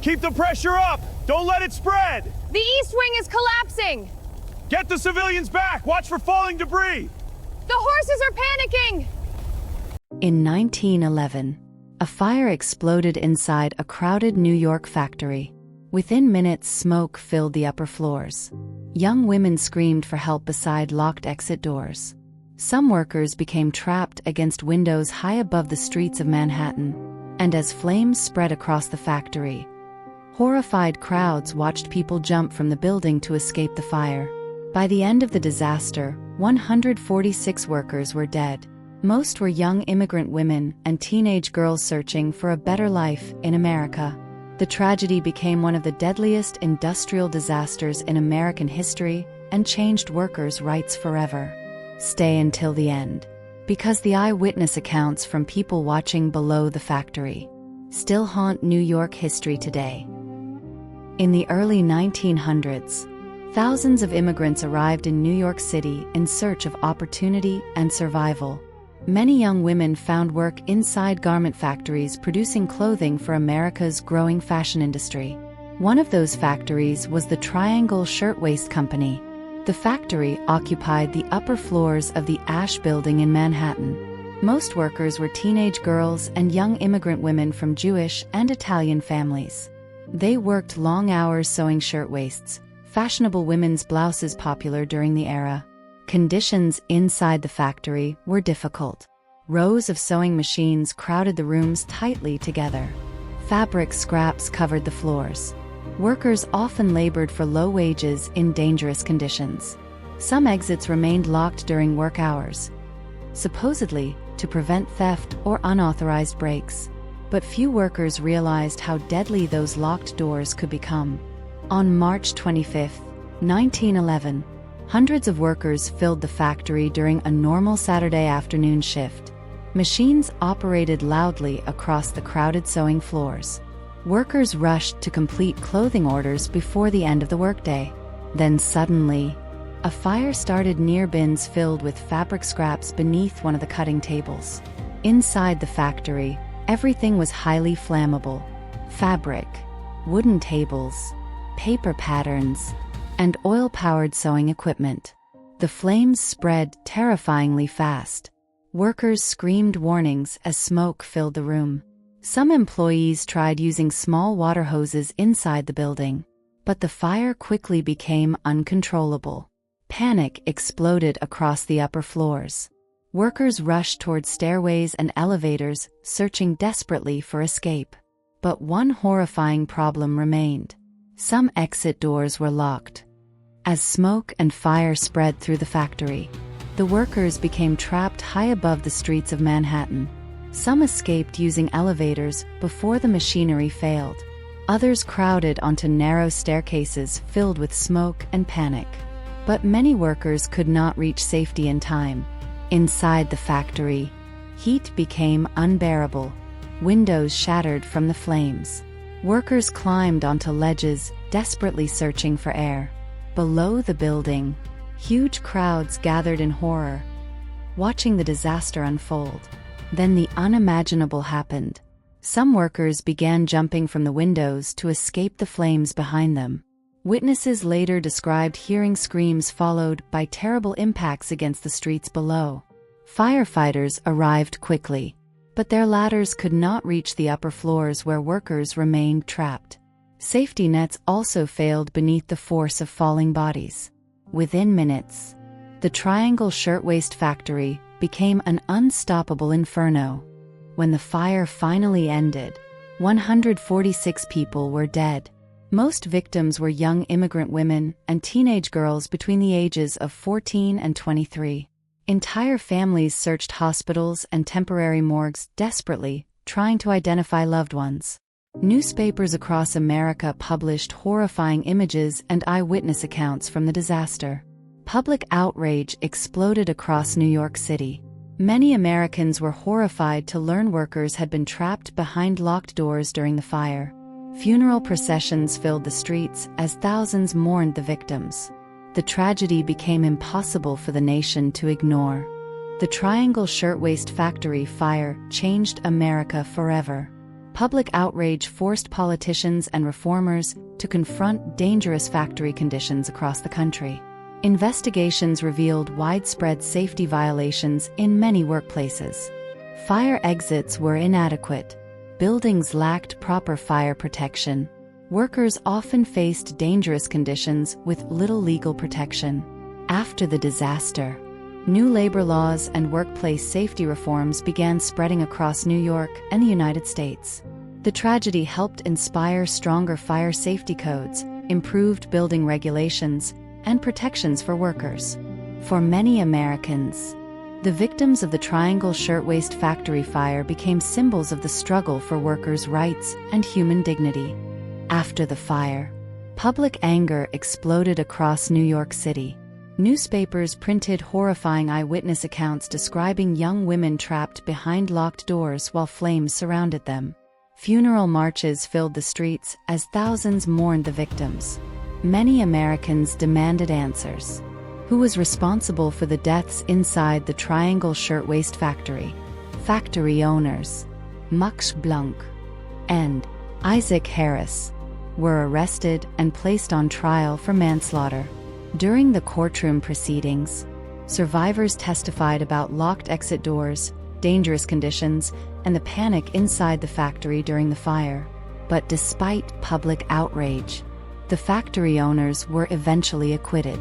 Keep the pressure up! Don't let it spread! The east wing is collapsing! Get the civilians back! Watch for falling debris! The horses are panicking! In 1911, a fire exploded inside a crowded New York factory. Within minutes, smoke filled the upper floors. Young women screamed for help beside locked exit doors. Some workers became trapped against windows high above the streets of Manhattan. And as flames spread across the factory, horrified crowds watched people jump from the building to escape the fire. By the end of the disaster, 146 workers were dead. Most were young immigrant women and teenage girls searching for a better life in America. The tragedy became one of the deadliest industrial disasters in American history and changed workers' rights forever. Stay until the end, because the eyewitness accounts from people watching below the factory still haunt New York history today. In the early 1900s, thousands of immigrants arrived in New York City in search of opportunity and survival. Many young women found work inside garment factories producing clothing for America's growing fashion industry. One of those factories was the Triangle Shirtwaist Company. The factory occupied the upper floors of the Ash Building in Manhattan. Most workers were teenage girls and young immigrant women from Jewish and Italian families. They worked long hours sewing shirtwaists, fashionable women's blouses popular during the era. Conditions inside the factory were difficult. Rows of sewing machines crowded the rooms tightly together. Fabric scraps covered the floors. Workers often labored for low wages in dangerous conditions. Some exits remained locked during work hours, supposedly to prevent theft or unauthorized breaks. But few workers realized how deadly those locked doors could become. On March 25, 1911, hundreds of workers filled the factory during a normal Saturday afternoon shift. Machines operated loudly across the crowded sewing floors. Workers rushed to complete clothing orders before the end of the workday. Then suddenly, a fire started near bins filled with fabric scraps beneath one of the cutting tables. Inside the factory, everything was highly flammable. Fabric, wooden tables, paper patterns, and oil-powered sewing equipment. The flames spread terrifyingly fast. Workers screamed warnings as smoke filled the room. Some employees tried using small water hoses inside the building, but the fire quickly became uncontrollable. Panic exploded across the upper floors. Workers rushed toward stairways and elevators, searching desperately for escape. But one horrifying problem remained. Some exit doors were locked. As smoke and fire spread through the factory, the workers became trapped high above the streets of Manhattan. Some escaped using elevators before the machinery failed. Others crowded onto narrow staircases filled with smoke and panic. But many workers could not reach safety in time. Inside the factory, heat became unbearable. Windows shattered from the flames. Workers climbed onto ledges, desperately searching for air. Below the building, huge crowds gathered in horror, watching the disaster unfold. Then the unimaginable happened. Some workers began jumping from the windows to escape the flames behind them. Witnesses later described hearing screams followed by terrible impacts against the streets below. Firefighters arrived quickly, but their ladders could not reach the upper floors where workers remained trapped. Safety nets also failed beneath the force of falling bodies. Within minutes, the Triangle Shirtwaist Factory became an unstoppable inferno. When the fire finally ended, 146 people were dead. Most victims were young immigrant women and teenage girls between the ages of 14 and 23. Entire families searched hospitals and temporary morgues desperately, trying to identify loved ones. Newspapers across America published horrifying images and eyewitness accounts from the disaster. Public outrage exploded across New York City. Many Americans were horrified to learn workers had been trapped behind locked doors during the fire. Funeral processions filled the streets as thousands mourned the victims. The tragedy became impossible for the nation to ignore. The Triangle Shirtwaist Factory Fire changed America forever. Public outrage forced politicians and reformers to confront dangerous factory conditions across the country. Investigations revealed widespread safety violations in many workplaces. Fire exits were inadequate. Buildings lacked proper fire protection. Workers often faced dangerous conditions with little legal protection. After the disaster, new labor laws and workplace safety reforms began spreading across New York and the United States. The tragedy helped inspire stronger fire safety codes, improved building regulations, and protections for workers. For many Americans, the victims of the Triangle Shirtwaist Factory Fire became symbols of the struggle for workers' rights and human dignity. After the fire, public anger exploded across New York City. Newspapers printed horrifying eyewitness accounts describing young women trapped behind locked doors while flames surrounded them. Funeral marches filled the streets as thousands mourned the victims. Many Americans demanded answers. Who was responsible for the deaths inside the Triangle Shirtwaist Factory? Factory owners, Max Blanc and Isaac Harris, were arrested and placed on trial for manslaughter. During the courtroom proceedings, survivors testified about locked exit doors, dangerous conditions, and the panic inside the factory during the fire. But despite public outrage, the factory owners were eventually acquitted.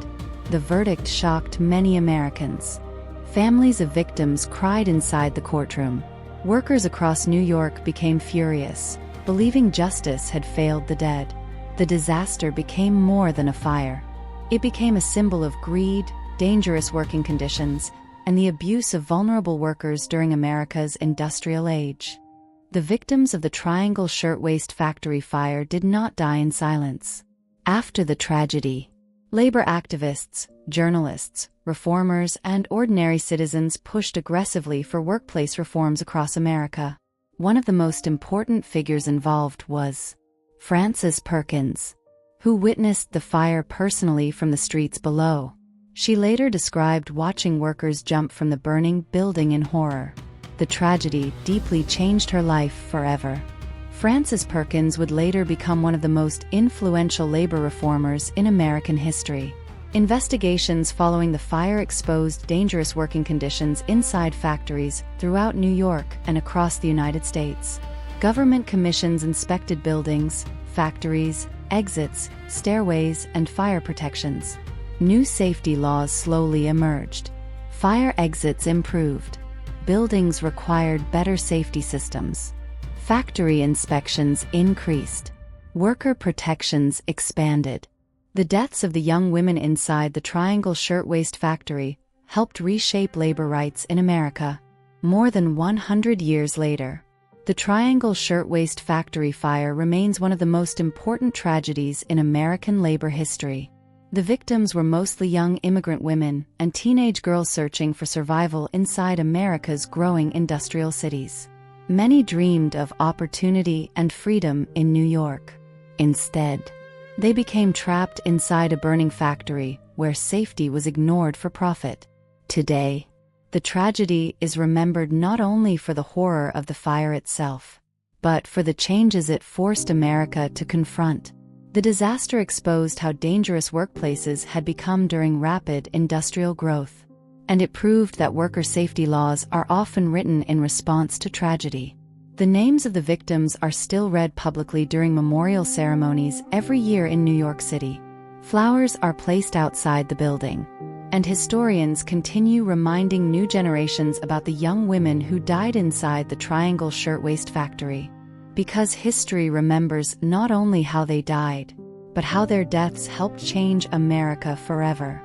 The verdict shocked many Americans. Families of victims cried inside the courtroom. Workers across New York became furious, believing justice had failed the dead. The disaster became more than a fire. It became a symbol of greed, dangerous working conditions, and the abuse of vulnerable workers during America's industrial age. The victims of the Triangle Shirtwaist Factory Fire did not die in silence. After the tragedy, labor activists, journalists, reformers, and ordinary citizens pushed aggressively for workplace reforms across America. One of the most important figures involved was Frances Perkins, who witnessed the fire personally from the streets below. She later described watching workers jump from the burning building in horror. The tragedy deeply changed her life forever. Frances Perkins would later become one of the most influential labor reformers in American history. Investigations following the fire exposed dangerous working conditions inside factories throughout New York and across the United States. Government commissions inspected buildings, factories, exits, stairways, and fire protections. New safety laws slowly emerged. Fire exits improved. Buildings required better safety systems. Factory inspections increased. Worker protections expanded. The deaths of the young women inside the Triangle Shirtwaist Factory helped reshape labor rights in America. More than 100 years later, the Triangle Shirtwaist Factory Fire remains one of the most important tragedies in American labor history. The victims were mostly young immigrant women and teenage girls searching for survival inside America's growing industrial cities. Many dreamed of opportunity and freedom in New York. Instead, they became trapped inside a burning factory where safety was ignored for profit. Today, the tragedy is remembered not only for the horror of the fire itself, but for the changes it forced America to confront. The disaster exposed how dangerous workplaces had become during rapid industrial growth, and it proved that worker safety laws are often written in response to tragedy. The names of the victims are still read publicly during memorial ceremonies every year in New York City. Flowers are placed outside the building, and historians continue reminding new generations about the young women who died inside the Triangle Shirtwaist Factory. Because history remembers not only how they died, but how their deaths helped change America forever.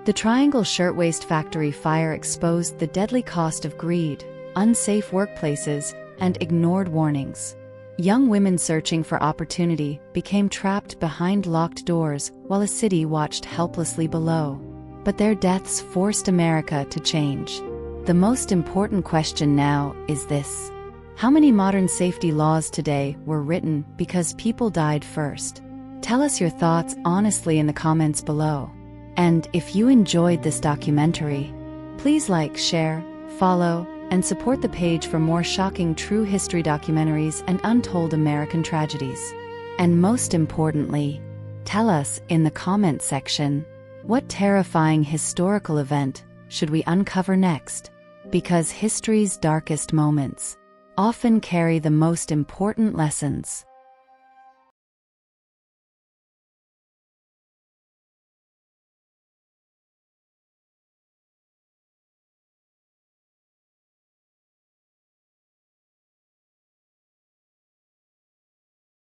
The Triangle Shirtwaist Factory Fire exposed the deadly cost of greed, unsafe workplaces, and ignored warnings. Young women searching for opportunity became trapped behind locked doors while a city watched helplessly below. But their deaths forced America to change. The most important question now is this: how many modern safety laws today were written because people died first? Tell us your thoughts honestly in the comments below. And if you enjoyed this documentary, please like, share, follow, and support the page for more shocking true history documentaries and untold American tragedies. And most importantly, tell us in the comment section, what terrifying historical event should we uncover next? Because history's darkest moments often carry the most important lessons.